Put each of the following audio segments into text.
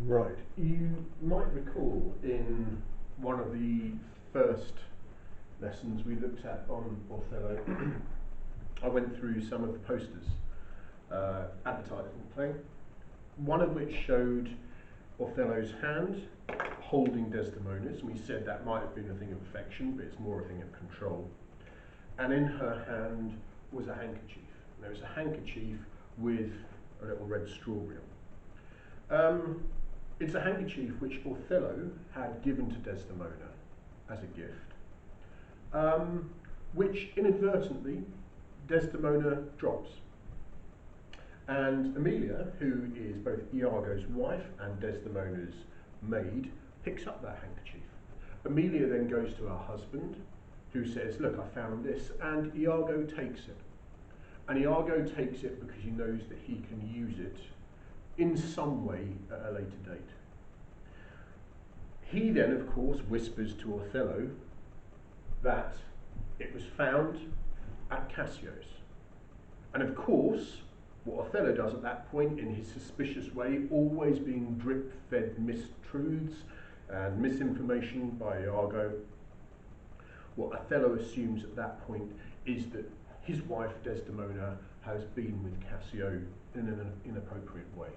Right. You might recall in one of the first lessons we looked at on Othello, I went through some of the posters advertising the play, one of which showed Othello's hand holding Desdemona's, and we said that might have been a thing of affection, but it's more a thing of control. And in her hand was a handkerchief. And there was a handkerchief with a little red strawberry on. It's a handkerchief which Othello had given to Desdemona as a gift, which inadvertently Desdemona drops. And Emilia, who is both Iago's wife and Desdemona's maid, picks up that handkerchief. Emilia then goes to her husband, who says, "Look, I found this," and Iago takes it. And Iago takes it because he knows that he can use it in some way at a later date. He then, of course, whispers to Othello that it was found at Cassio's. And of course, what Othello does at that point, in his suspicious way, always being drip-fed mistruths and misinformation by Iago, what Othello assumes at that point is that his wife Desdemona has been with Cassio in an inappropriate way.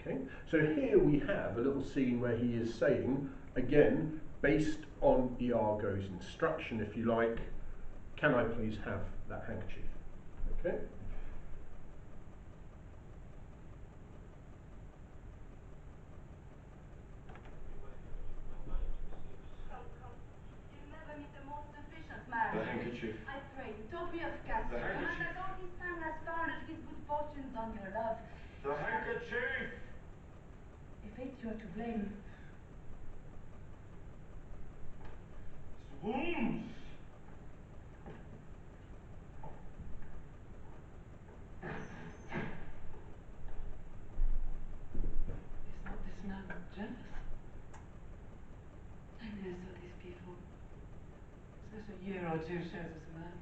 Okay, so here we have a little scene where he is saying, again, based on Iago's instruction, if you like, "Can I please have that handkerchief?" Okay. You never meet the most efficient man. The handkerchief. I pray you, don't be of Cassio. The handkerchief. That all this time has founded his good fortunes on your love. The handkerchief! If it's you are to blame. Swoons! Is not this man jealous? I never saw this before. Just a year or two shows us a man.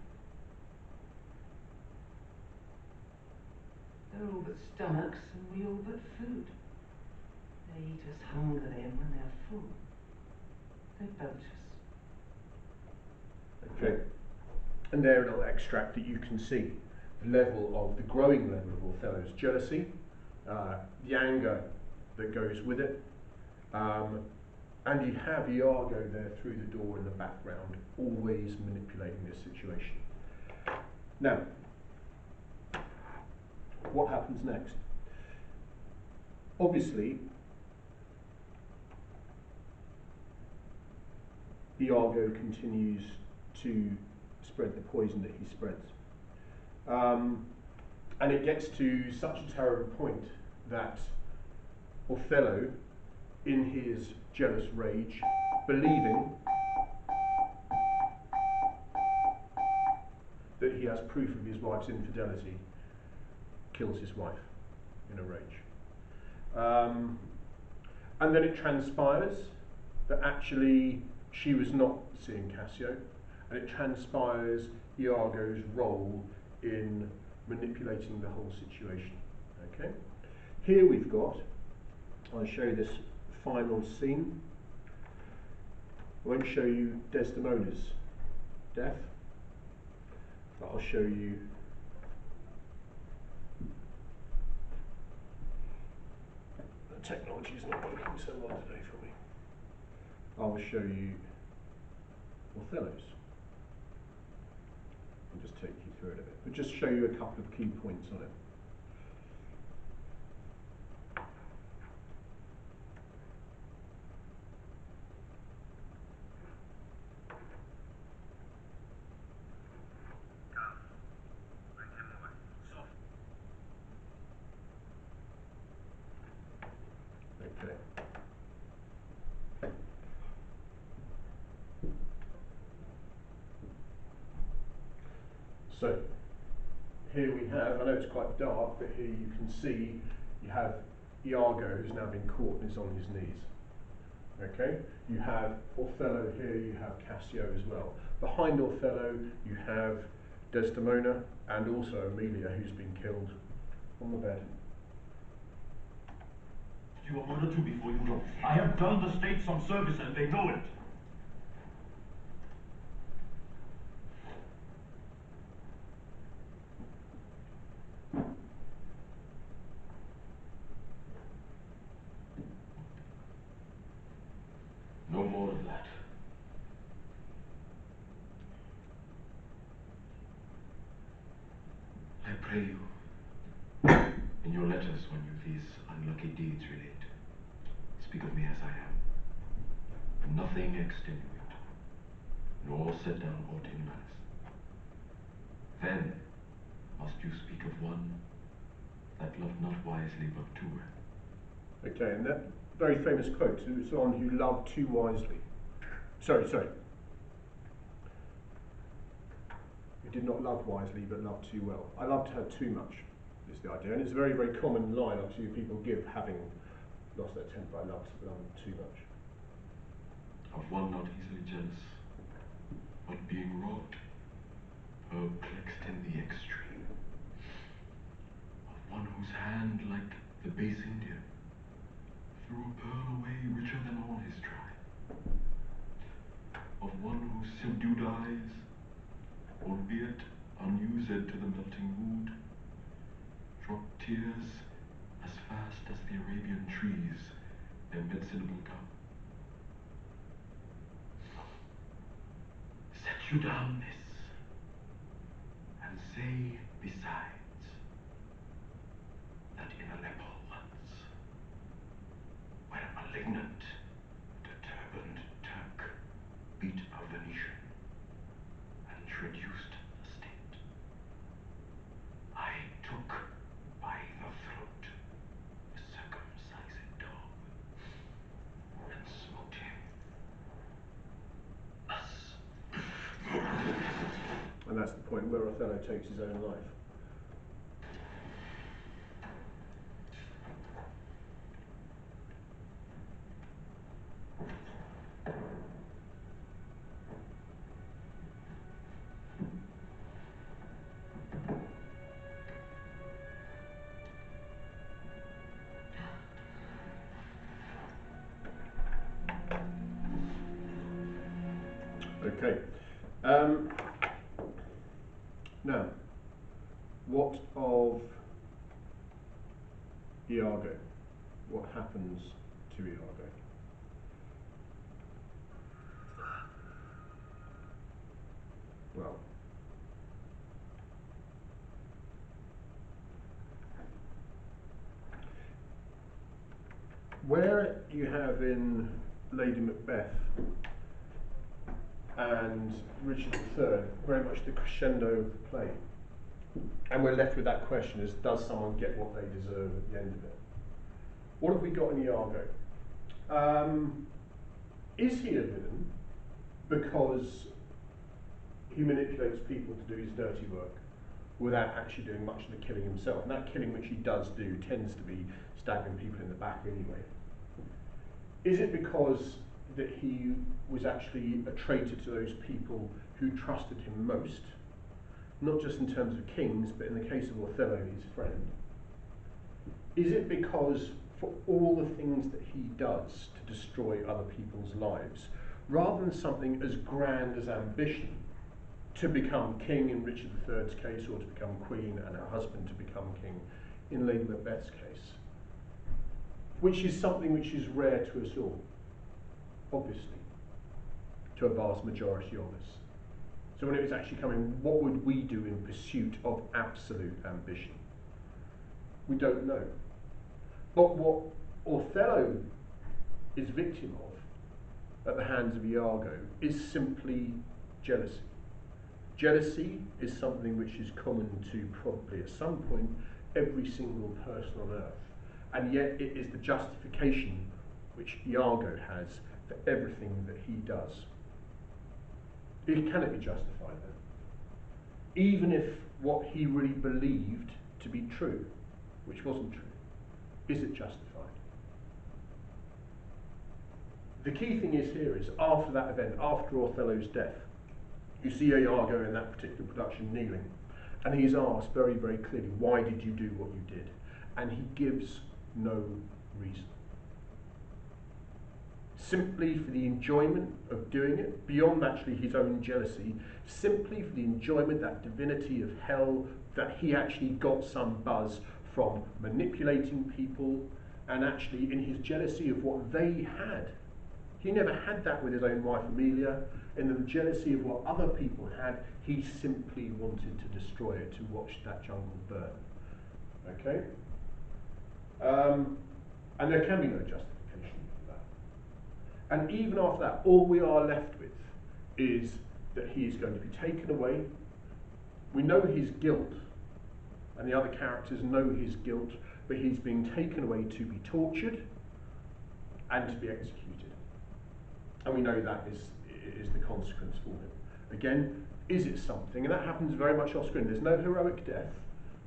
They're all but stomachs, and we all but food. They eat us hungrily, and when they're full, they belch us. Okay. And there a little extract that you can see the level of the growing level of Othello's jealousy, the anger that goes with it, and you have Iago there through the door in the background, always manipulating this situation. Now, what happens next? Obviously, Iago continues to spread the poison that he spreads. And it gets to such a terrible point that Othello, in his jealous rage, believing that he has proof of his wife's infidelity, kills his wife in a rage. And then it transpires that actually she was not seeing Cassio, and it transpires Iago's role in manipulating the whole situation. Okay, here we've got, I'll show you this final scene. I won't show you Desdemona's death, but I'll show you the technology is not working so well today for me. I'll show you Othello's. I'll just take you through it a bit, but just show you a couple of key points on it. Okay. So here we have, I know it's quite dark, but here you can see you have Iago who's now been caught and is on his knees. Okay, you have Othello here, you have Cassio as well. Behind Othello you have Desdemona and also Emilia, who's been killed on the bed. You you a word or two before you go. I have done the state some service and they know it. No more of that. I pray you, in your letters when you these unlucky deeds relate, speak of me as I am, nothing extenuate, nor set down aught in malice. Then must you speak of one that loved not wisely but too well. Okay, and that very famous quote, it's on who loved too wisely. Sorry. Who did not love wisely but loved too well. I loved her too much, is the idea. And it's a very, very common line, obviously, people give having lost their temper. I loved too much. Of one not easily jealous, but being wrought, perplexed in the extreme. Of one whose hand, like the base Indian, threw a pearl away richer than all his tribe. Of one whose subdued eyes, albeit unused to the melting mood, dropped tears as fast as the Arabian trees their medicinable gum. Set you down this, and say besides, that in Aleppo once, where a malignant, turbaned Turk beat a Venetian and traduced the state, I took by the throat the circumcised dog and smote him thus. And that's the point where Othello takes his own life. Okay. Now, what of Iago? What happens to Iago? Well, where you have in Lady Macbeth and Richard III very much the crescendo of the play, and we're left with that question: is does someone get what they deserve at the end of it? What have we got in Iago? Is he a villain because he manipulates people to do his dirty work without actually doing much of the killing himself? And that killing which he does do tends to be stabbing people in the back anyway. Is it because that he was actually a traitor to those people who trusted him most? Not just in terms of kings, but in the case of Othello, his friend. Is it because for all the things that he does to destroy other people's lives, rather than something as grand as ambition to become king in Richard III's case, or to become queen and her husband to become king in Lady Macbeth's case, which is something which is rare to us all, obviously, to a vast majority of us. So when it was actually coming, what would we do in pursuit of absolute ambition? We don't know. But what Othello is victim of at the hands of Iago is simply jealousy. Jealousy is something which is common to probably at some point every single person on earth, and yet it is the justification which Iago has for everything that he does. It cannot be justified then, even if what he really believed to be true, which wasn't true, is it justified? The key thing is here is after that event, after Othello's death, you see Iago in that particular production kneeling, and he's asked very, very clearly, why did you do what you did? And he gives no reason. simply for the enjoyment of doing it, beyond actually his own jealousy, simply for the enjoyment, that divinity of hell, that he actually got some buzz from manipulating people, and actually in his jealousy of what they had. He never had that with his own wife Amelia. In the jealousy of what other people had, he simply wanted to destroy it, to watch that jungle burn. Okay? And there can be no justification for that. And even after that, all we are left with is that he is going to be taken away. We know his guilt, and the other characters know his guilt, but he's being taken away to be tortured and to be executed. And we know that is the consequence for him. Again, is it something? And that happens very much off screen. There's no heroic death,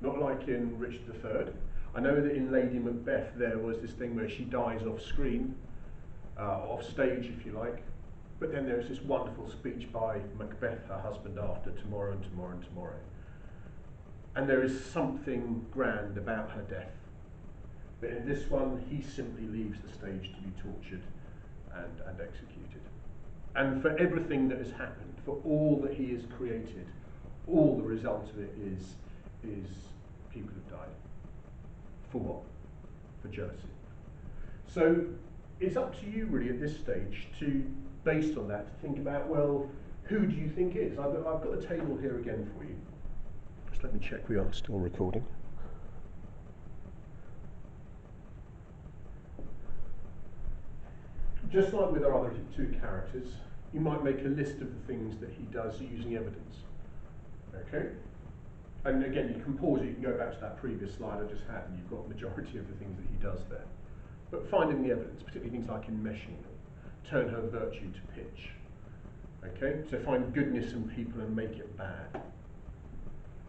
not like in Richard III. I know that in Lady Macbeth there was this thing where she dies off screen, off stage if you like, but then there's this wonderful speech by Macbeth, her husband, after tomorrow and tomorrow and tomorrow. And there is something grand about her death. But in this one, he simply leaves the stage to be tortured and executed. And for everything that has happened, for all that he has created, all the result of it is people have died. For what? For jealousy. So it's up to you really at this stage to, based on that, to think about, well, who do you think is? I've got the table here again for you. Just let me check we are still recording. Just like with our other two characters, you might make a list of the things that he does using evidence. Okay? And again, you can pause it, you can go back to that previous slide I just had, and you've got the majority of the things that he does there. But finding the evidence, particularly things like enmeshing them, turn her virtue to pitch. Okay? So find goodness in people and make it bad.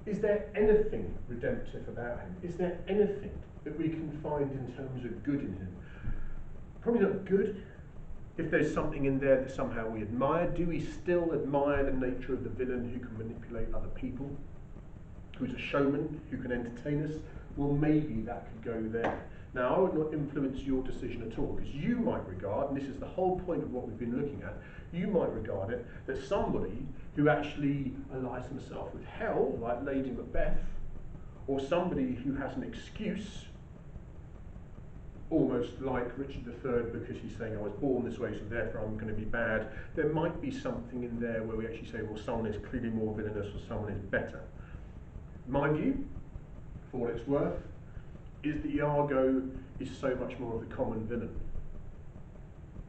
Is there anything redemptive about him? Is there anything that we can find in terms of good in him? Probably not good. If there's something in there that somehow we admire, do we still admire the nature of the villain who can manipulate other people? Who's a showman, who can entertain us? Well, maybe that could go there. Now, I would not influence your decision at all, because you might regard, and this is the whole point of what we've been looking at, you might regard it that somebody who actually allies himself with hell, like Lady Macbeth, or somebody who has an excuse, almost like Richard III, because he's saying, I was born this way, so therefore I'm going to be bad. There might be something in there where we actually say, well, someone is clearly more villainous or someone is better. My view, for what it's worth, is that Iago is so much more of the common villain.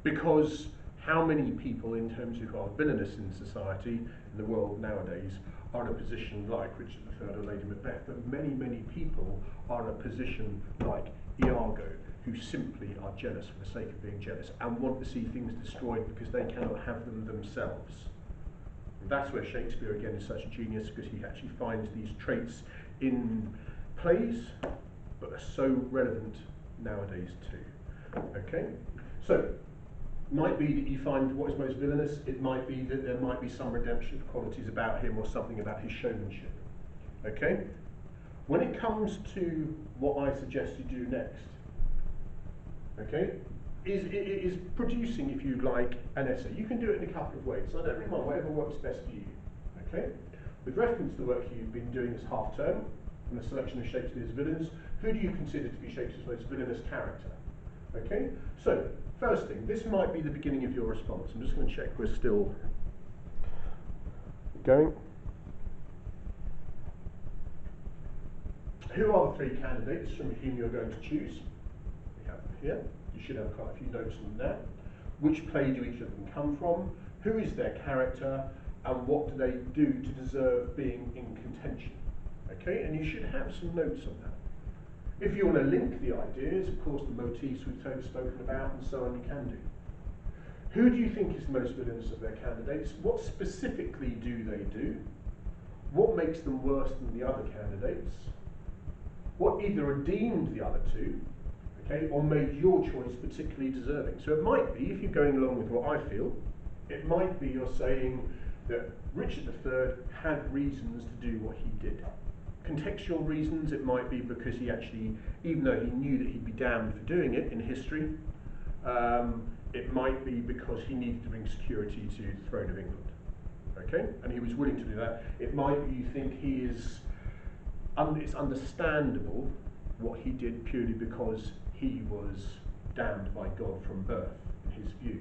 Because how many people, in terms of who are villainous in society, in the world nowadays, are in a position like Richard III or Lady Macbeth, but many, many people are in a position like Iago, who simply are jealous for the sake of being jealous and want to see things destroyed because they cannot have them themselves. And that's where Shakespeare again is such a genius, because he actually finds these traits in plays but are so relevant nowadays too. Okay? So, might be that you find what is most villainous, it might be that there might be some redemption qualities about him or something about his showmanship. Okay? When it comes to what I suggest you do next, okay, is producing, if you like, an essay. You can do it in a couple of ways. I don't really mind, whatever works best for you. Okay? With reference to the work you've been doing this half term, and the selection of Shakespeare's villains, who do you consider to be Shakespeare's most villainous character? Okay? So, first thing, this might be the beginning of your response. I'm just going to check we're still going. Who are the three candidates from whom you're going to choose? We have them here. You should have quite a few notes on them there. Which play do each of them come from? Who is their character? And what do they do to deserve being in contention? Okay, and you should have some notes on that. If you want to link the ideas, of course, the motifs we've spoken about and so on, you can do. Who do you think is the most villainous of their candidates? What specifically do they do? What makes them worse than the other candidates? What either redeemed the other two, okay, or made your choice particularly deserving? So it might be, if you're going along with what I feel, it might be you're saying that Richard III had reasons to do what he did. Contextual reasons, it might be because he actually, even though he knew that he'd be damned for doing it in history, It might be because he needed to bring security to the throne of England. Okay, and he was willing to do that. It might be you think he is. It's understandable what he did purely because he was damned by God from birth, in his view.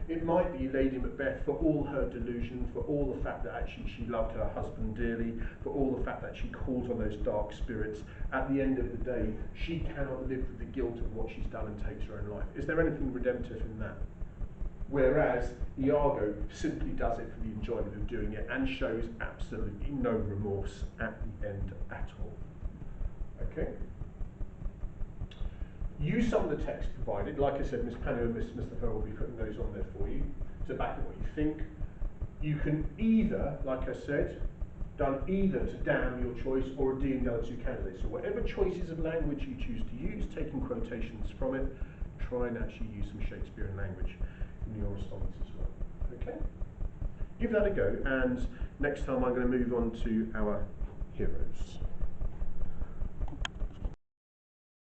It might be Lady Macbeth, for all her delusion, for all the fact that actually she loved her husband dearly, for all the fact that she calls on those dark spirits. At the end of the day, she cannot live with the guilt of what she's done and takes her own life. Is there anything redemptive in that? Whereas Iago simply does it for the enjoyment of doing it and shows absolutely no remorse at the end at all. Okay? Use some of the text provided. Like I said, Miss Panner and Miss Mustafa will be putting those on there for you to back up what you think. You can either, like I said, done either to damn your choice or redeem the other two candidates. So whatever choices of language you choose to use, taking quotations from it, try and actually use some Shakespearean language in your response as well. Okay? Give that a go, and next time I'm going to move on to our heroes.